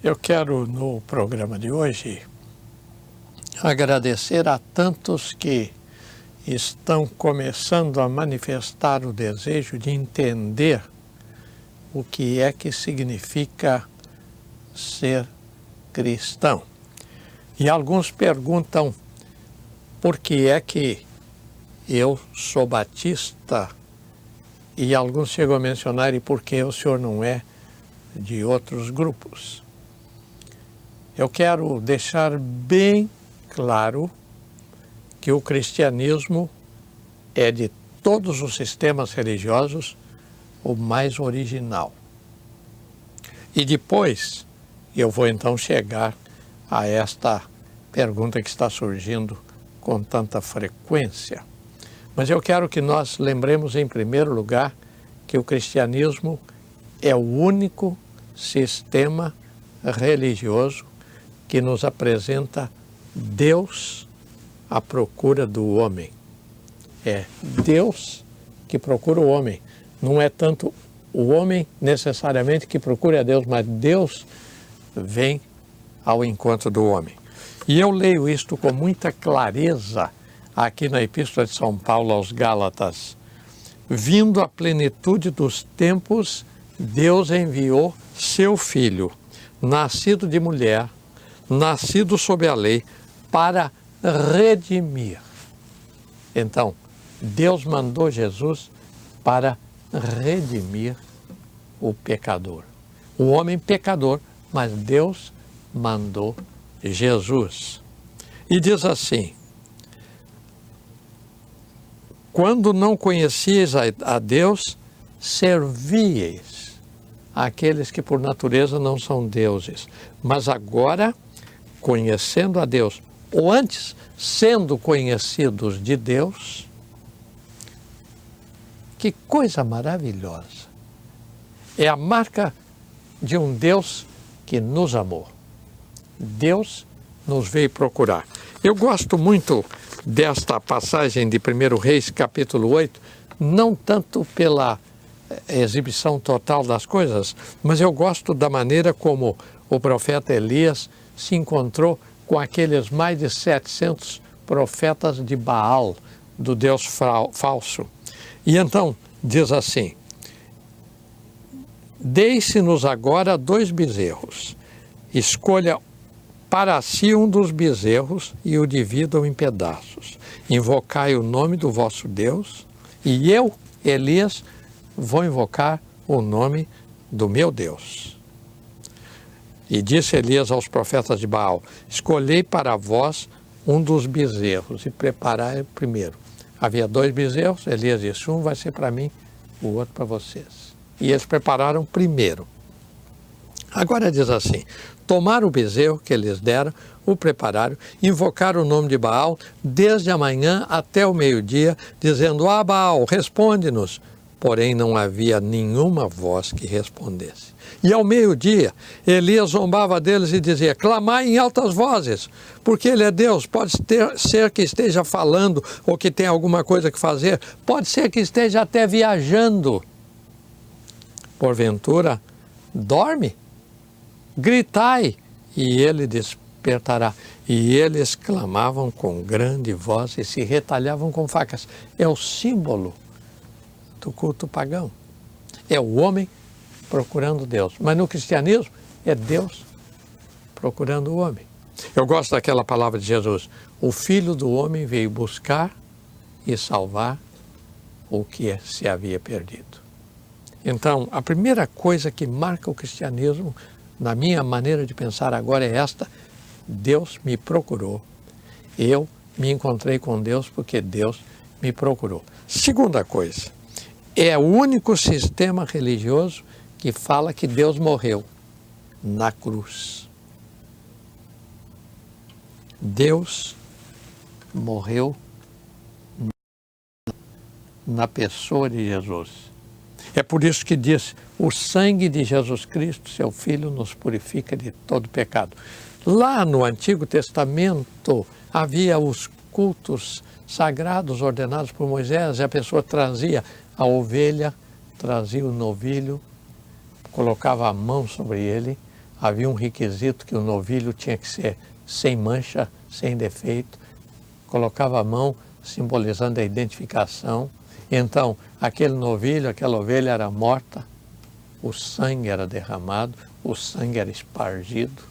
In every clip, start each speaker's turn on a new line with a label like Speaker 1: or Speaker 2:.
Speaker 1: Eu quero, no programa de hoje, agradecer a tantos que estão começando a manifestar o desejo de entender o que é que significa ser cristão. E alguns perguntam por que é que eu sou batista, e alguns chegam a mencionar e por que o senhor não é de outros grupos. Eu quero deixar bem claro que o cristianismo é, de todos os sistemas religiosos, o mais original. E depois eu vou então chegar a esta pergunta que está surgindo com tanta frequência. Mas eu quero que nós lembremos em primeiro lugar que o cristianismo é o único sistema religioso que nos apresenta Deus à procura do homem. É Deus que procura o homem. Não é tanto o homem necessariamente que procura a Deus, mas Deus vem ao encontro do homem. E eu leio isto com muita clareza aqui na Epístola de São Paulo aos Gálatas. Vindo à plenitude dos tempos, Deus enviou seu Filho, nascido de mulher, nascido sob a lei, para redimir. Então, Deus mandou Jesus para redimir o pecador. O homem pecador, mas Deus mandou Jesus. E diz assim: quando não conhecieis a Deus, servíeis àqueles que por natureza não são deuses. Mas agora, conhecendo a Deus, ou antes, sendo conhecidos de Deus, que coisa maravilhosa! É a marca de um Deus que nos amou. Deus nos veio procurar. Eu gosto muito desta passagem de 1 Reis, capítulo 8, não tanto pela exibição total das coisas, mas eu gosto da maneira como o profeta Elias se encontrou com aqueles mais de 700 profetas de Baal, do Deus falso. E então diz assim: deixe-nos agora 2 bezerros, escolha para si um dos bezerros e o dividam em pedaços. Invocai o nome do vosso Deus, e eu, Elias, vou invocar o nome do meu Deus. E disse Elias aos profetas de Baal: escolhei para vós um dos bezerros e preparai primeiro. Havia 2 bezerros, Elias disse: um vai ser para mim, o outro para vocês. E eles prepararam primeiro. Agora diz assim: tomaram o bezerro que eles deram, o prepararam, invocaram o nome de Baal desde a manhã até o meio-dia, dizendo: ah, Baal, responde-nos. Porém não havia nenhuma voz que respondesse. E ao meio-dia, Elias zombava deles e dizia: clamai em altas vozes, porque ele é Deus. Pode ser que esteja falando ou que tenha alguma coisa que fazer, pode ser que esteja até viajando. Porventura, dorme? Gritai, e ele despertará. E eles clamavam com grande voz e se retalhavam com facas. É o símbolo do culto pagão. É o homem procurando Deus. Mas no cristianismo é Deus procurando o homem. Eu gosto daquela palavra de Jesus: o Filho do Homem veio buscar e salvar o que se havia perdido. Então, a primeira coisa que marca o cristianismo, na minha maneira de pensar agora, é esta: Deus me procurou. Eu me encontrei com Deus porque Deus me procurou. Segunda coisa, é o único sistema religioso que fala que Deus morreu na cruz. Deus morreu na pessoa de Jesus. É por isso que diz: o sangue de Jesus Cristo, seu Filho, nos purifica de todo pecado. Lá no Antigo Testamento havia os cultos sagrados ordenados por Moisés, e a pessoa trazia a ovelha, trazia o novilho, colocava a mão sobre ele, havia um requisito que o novilho tinha que ser sem mancha, sem defeito, colocava a mão simbolizando a identificação. Então, aquele novilho, aquela ovelha era morta, o sangue era derramado, o sangue era espargido.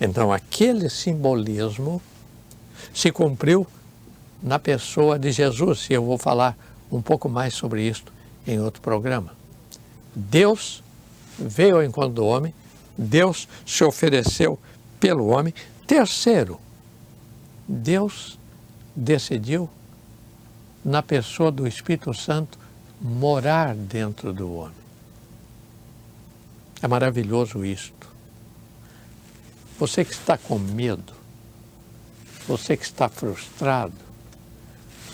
Speaker 1: Então, aquele simbolismo se cumpriu na pessoa de Jesus, e eu vou falar um pouco mais sobre isso em outro programa. Deus veio ao encontro do homem, Deus se ofereceu pelo homem. Terceiro, Deus decidiu, na pessoa do Espírito Santo, morar dentro do homem. É maravilhoso isto. Você que está com medo, você que está frustrado,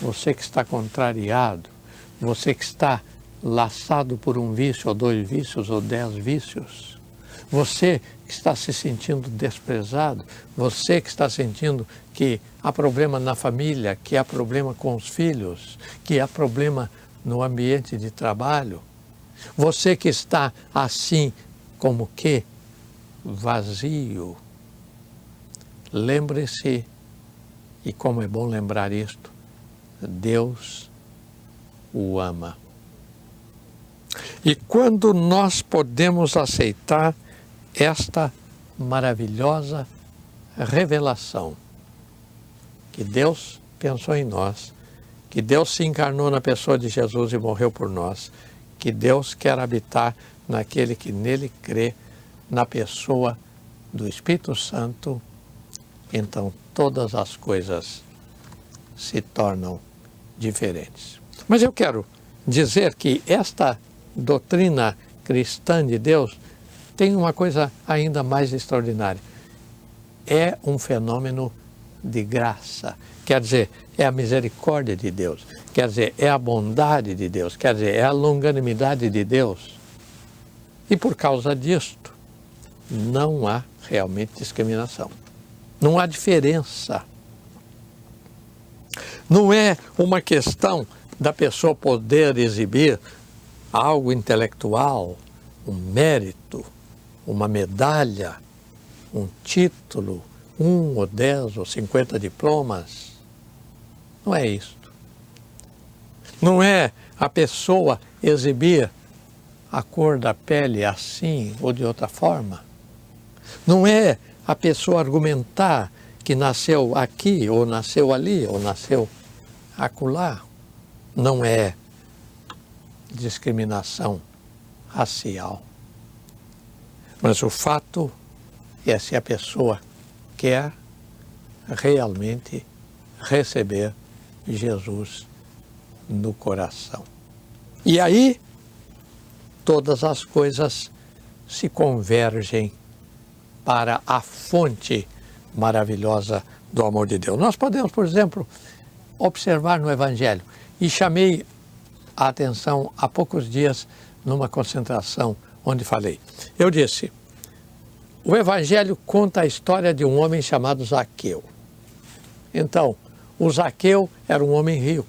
Speaker 1: você que está contrariado, você que está laçado por um vício, ou 2 vícios, ou 10 vícios, você que está se sentindo desprezado, você que está sentindo que há problema na família, que há problema com os filhos, que há problema no ambiente de trabalho, você que está assim como que vazio, lembre-se, e como é bom lembrar isto, Deus o ama. E quando nós podemos aceitar esta maravilhosa revelação, que Deus pensou em nós, que Deus se encarnou na pessoa de Jesus e morreu por nós, que Deus quer habitar naquele que nele crê, na pessoa do Espírito Santo, então todas as coisas se tornam diferentes. Mas eu quero dizer que esta doutrina cristã de Deus tem uma coisa ainda mais extraordinária. É um fenômeno de graça, quer dizer, é a misericórdia de Deus, quer dizer, é a bondade de Deus, quer dizer, é a longanimidade de Deus. E por causa disto, não há realmente discriminação. Não há diferença. Não é uma questão da pessoa poder exibir algo intelectual, um mérito, uma medalha, um título, 1 ou 10 ou 50 diplomas. Não é isto. Não é a pessoa exibir a cor da pele assim ou de outra forma. Não é a pessoa argumentar que nasceu aqui, ou nasceu ali, ou nasceu acolá. Não é discriminação racial. Mas o fato é se a pessoa quer realmente receber Jesus no coração. E aí, todas as coisas se convergem para a fonte maravilhosa do amor de Deus. Nós podemos, por exemplo, observar no Evangelho, e chamei a atenção há poucos dias numa concentração onde falei. Eu disse, o Evangelho conta a história de um homem chamado Zaqueu. Então, o Zaqueu era um homem rico.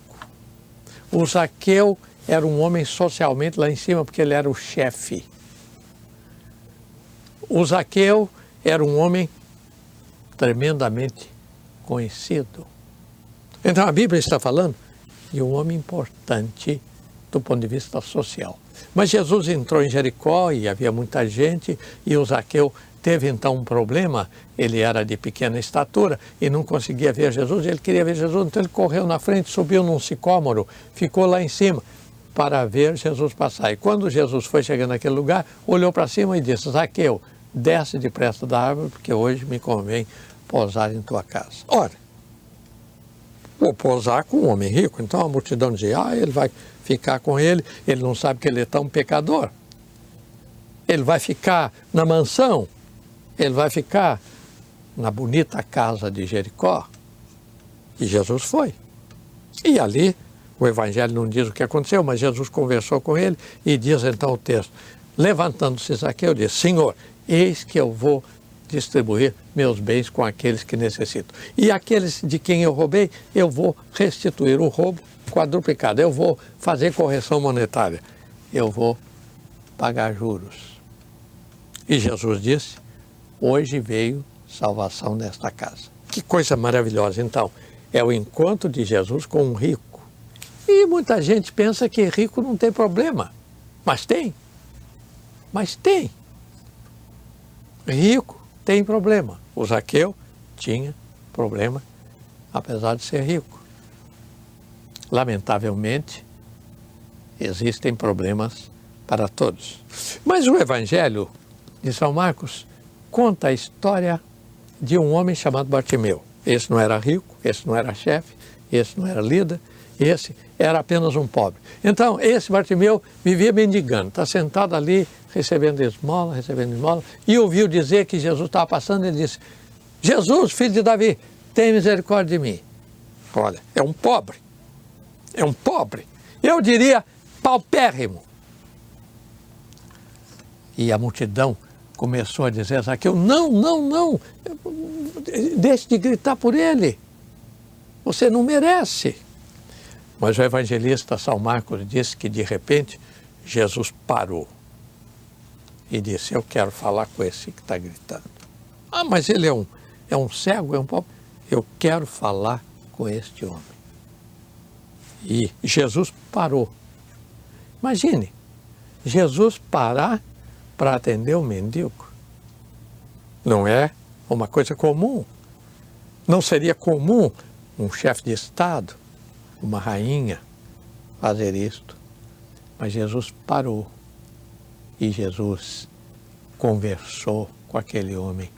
Speaker 1: O Zaqueu era um homem socialmente lá em cima, porque ele era o chefe. O Zaqueu era um homem tremendamente conhecido. Então a Bíblia está falando de um homem importante do ponto de vista social. Mas Jesus entrou em Jericó e havia muita gente, e o Zaqueu teve então um problema. Ele era de pequena estatura e não conseguia ver Jesus, ele queria ver Jesus, então ele correu na frente, subiu num sicômoro, ficou lá em cima para ver Jesus passar. E quando Jesus foi chegando naquele lugar, olhou para cima e disse, Zaqueu, desce depressa da árvore, porque hoje me convém pousar em tua casa. Ora, vou pousar com um homem rico, então a multidão dizia, ele vai ficar com ele não sabe que ele é tão pecador. Ele vai ficar na mansão, ele vai ficar na bonita casa de Jericó. E Jesus foi. E ali, o Evangelho não diz o que aconteceu, mas Jesus conversou com ele e diz então o texto, levantando-se Zaqueu, disse, Senhor, eis que eu vou distribuir meus bens com aqueles que necessitam. E aqueles de quem eu roubei, eu vou restituir o roubo quadruplicado. Eu vou fazer correção monetária. Eu vou pagar juros. E Jesus disse, hoje veio salvação nesta casa. Que coisa maravilhosa, então. É o encontro de Jesus com um rico. E muita gente pensa que rico não tem problema. Mas tem. Mas tem. Rico tem problema. O Zaqueu tinha problema, apesar de ser rico. Lamentavelmente, existem problemas para todos. Mas o Evangelho de São Marcos conta a história de um homem chamado Bartimeu. Esse não era rico, esse não era chefe, esse não era líder, esse era apenas um pobre. Então, esse Bartimeu vivia mendigando, está sentado ali, recebendo esmola, e ouviu dizer que Jesus estava passando, e ele disse, Jesus, filho de Davi, tem misericórdia de mim. Olha, é um pobre, eu diria paupérrimo. E a multidão começou a dizer, Zaqueu, não, deixe de gritar por ele, você não merece. Mas o evangelista São Marcos disse que de repente Jesus parou e disse, eu quero falar com esse que está gritando. Ah, mas ele é um cego, é um pobre. Eu quero falar com este homem. E Jesus parou. Imagine, Jesus parar para atender o mendigo. Não é uma coisa comum. Não seria comum um chefe de Estado, uma rainha, fazer isto. Mas Jesus parou e Jesus conversou com aquele homem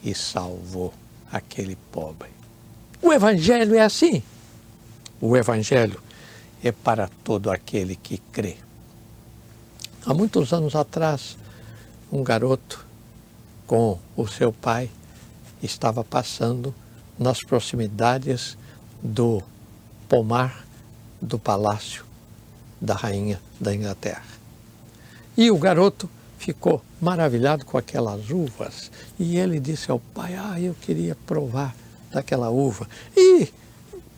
Speaker 1: e salvou aquele pobre. O Evangelho é assim. O Evangelho é para todo aquele que crê. Há muitos anos atrás, um garoto com o seu pai estava passando nas proximidades do pomar do palácio da rainha da Inglaterra. E o garoto ficou maravilhado com aquelas uvas e ele disse ao pai, eu queria provar daquela uva. E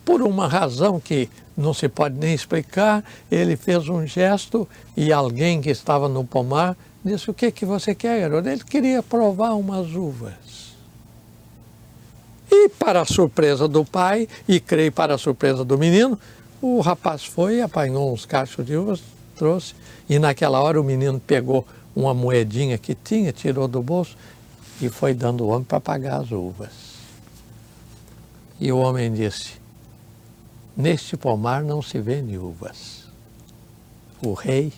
Speaker 1: por uma razão que não se pode nem explicar, ele fez um gesto e alguém que estava no pomar disse, o que você quer, garoto? Ele queria provar umas uvas. E para a surpresa do pai, e creio para a surpresa do menino, o rapaz foi, apanhou uns cachos de uvas, trouxe, e naquela hora o menino pegou uma moedinha que tinha, tirou do bolso e foi dando ao homem para pagar as uvas. E o homem disse, neste pomar não se vende uvas, o rei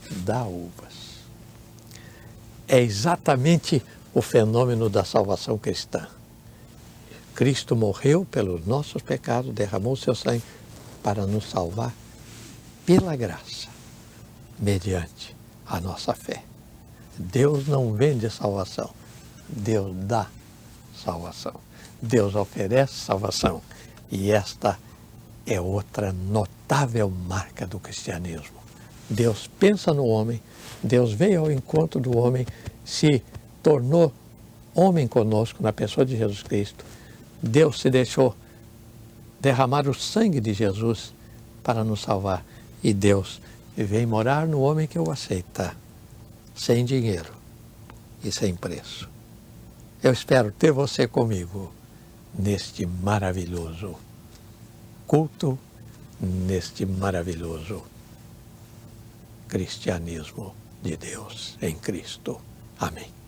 Speaker 1: dá uvas. É exatamente o fenômeno da salvação cristã. Cristo morreu pelos nossos pecados, derramou seu sangue para nos salvar pela graça, mediante a nossa fé. Deus não vende salvação, Deus dá salvação. Deus oferece salvação. E esta é outra notável marca do cristianismo. Deus pensa no homem, Deus veio ao encontro do homem, se tornou homem conosco na pessoa de Jesus Cristo. Deus se deixou derramar o sangue de Jesus para nos salvar. E Deus vem morar no homem que o aceita, sem dinheiro e sem preço. Eu espero ter você comigo neste maravilhoso culto, neste maravilhoso cristianismo de Deus em Cristo. Amém.